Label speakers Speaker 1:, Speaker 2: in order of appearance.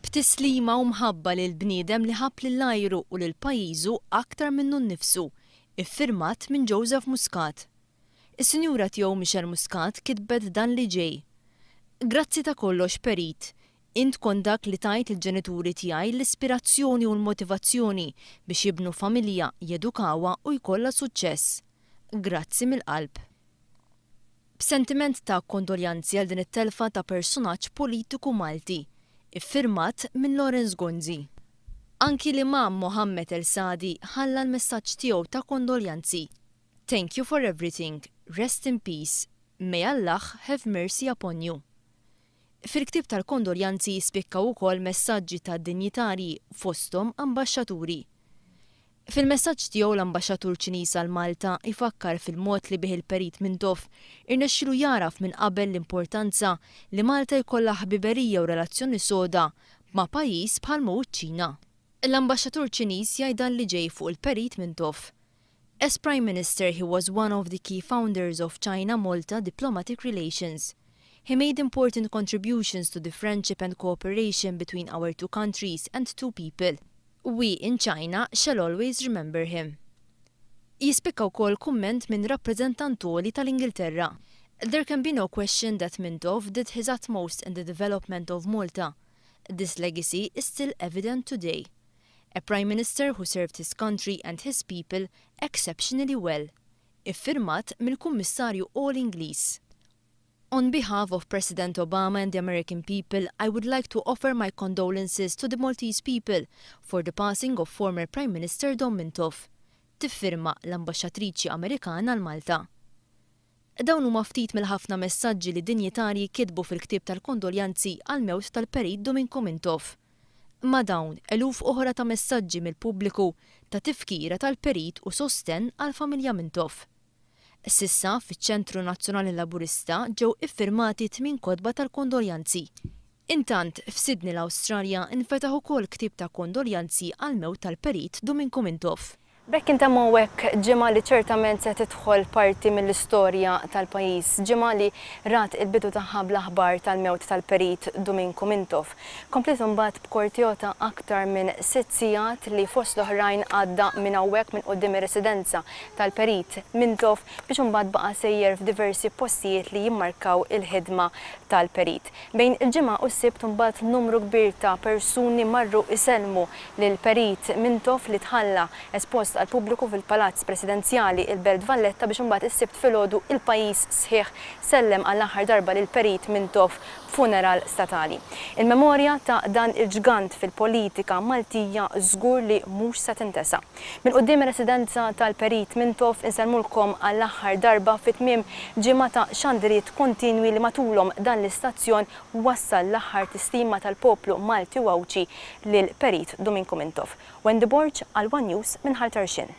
Speaker 1: F'tislima u mħabba lil bniedem li ħabb lill-ajru u lil pajjiżu aktar minnu nnifsu, iffirmat minn Joseph Muscat. Is-sinjura tiegħu Michelle Muscat kitbet dan li ġej. Grazzi ta' kollox Perit, int kont dak li tajt il-ġenituri tiegħi l-ispirazzjoni u l-motivazzjoni biex jibnu familja, jedukawha u jkollha suċċess. Grazzi mill-qalb. B'sentiment ta' kondoljanzi għal din it-telfa ta' personaġġ politiku Malti, iffirmat minn Lawrence Gonzi. Anki l-Imam Mohammed El-Sadi ħalla l-messaġġ tiegħu ta' kondoljanzi. Thank you for everything. Rest in peace. May Allah have mercy upon you. Fil-ktieb tal-kondoljanzi jispikkaw ukoll messaġġi ta' dinjitarji fosthom ambaxxaturi. Fil-messaġġ tiegħu l-ambaxxatur Ċiniż għal Malta ifakkar fil-mod li bih il-Perit Mintoff irnexxielu jaraf minn qabel l-importanza li Malta jkollha ħbiberija u relazzjoni soda ma' pajjiż bħal hu ċ-Ċina. L-ambaxxatur Ċiniż jgħid li ġej fuq il-Perit Mintoff. As Prime Minister, he was one of the key founders of China-Malta diplomatic relations. He made important contributions to the friendship and cooperation between our two countries and two people. We in China shall always remember him. Jispikka wkoll kumment minn rappreżentantoli tal-Ingilterra. There can be no question that Mintoff did his utmost in the development of Malta. This legacy is still evident today. A Prime Minister who served his country and his people exceptionally well. Iffirmat mill-Kummissarju All-Ingliż. On behalf of President Obama and the American people, I would like to offer my condolences to the Maltese people for the passing of former Prime Minister Dom Mintoff. Tiffirma l-Ambaxxatriċi Amerikana għal Malta. Dawn huma ftit mill-ħafna messaġġi li dinjitarji kitbu fil-ktieb tal-kondoljanzi għal mewt tal-Perit Duminku Mintoff. Ma dawn eluf oħra ta' messaġġi mill-pubbliku ta' tifkira tal-Perit u sostenn għall-familja Mintoff. Sissa fic-Ċentru Nazzjonali Laburista ġew iffirmati 8 kotba tal-kondoljanzi. Intant f'Sydney l-Awstralja infetaħ ukoll ktieb ta' kondoljanzi għal mewt tal-Perit Duminku Mintoff.
Speaker 2: Bekk intemmu hekk ġimgħa li ċertament se tidħol parti mill-istorja tal-pajjiż, ġimgħa li rat il-bidu tagħha bl-aħbar tal-mewt tal-Perit Duminku Mintoff. Komplet imbagħad b'kortjota aktar minn 6 sigħat li fost l-oħrajn għadda minn hawnhekk minn quddiem ir-residenza tal-Perit Mintoff biex imbagħad baqa' sejjer f'diversi postijiet li jimmarkaw il-ħidma tal-Perit. Bejn il-ġimgħa u s-sibt imbagħad numru kbir ta' persuni marru isellmu lil Perit Mintoff li tħalla espost għal pubbliku fil-Palazz Presidenzjali il-Belt Valletta biex imbagħad is-sibt filgħodu il-pajjiż sħiħ sellem għall-aħħar darba lil Perit Mintoff funeral statali. Il-memorja ta' dan il-ġgant fil-politika Maltija żgur li mhux se tintesa'. Minn quddiem ir-residenza tal-Perit Mintoff insellmulkom għall-aħħar darba fit-tmiem ġimgħa ta' xandiriet kontinwi li matulhom dan l-istazzjon wassal l-aħħar tislima tal-poplu Malti u Awċi lil Perit Duminku Mintoff. Wendy Borġ għal One News minn Ħaltarxin.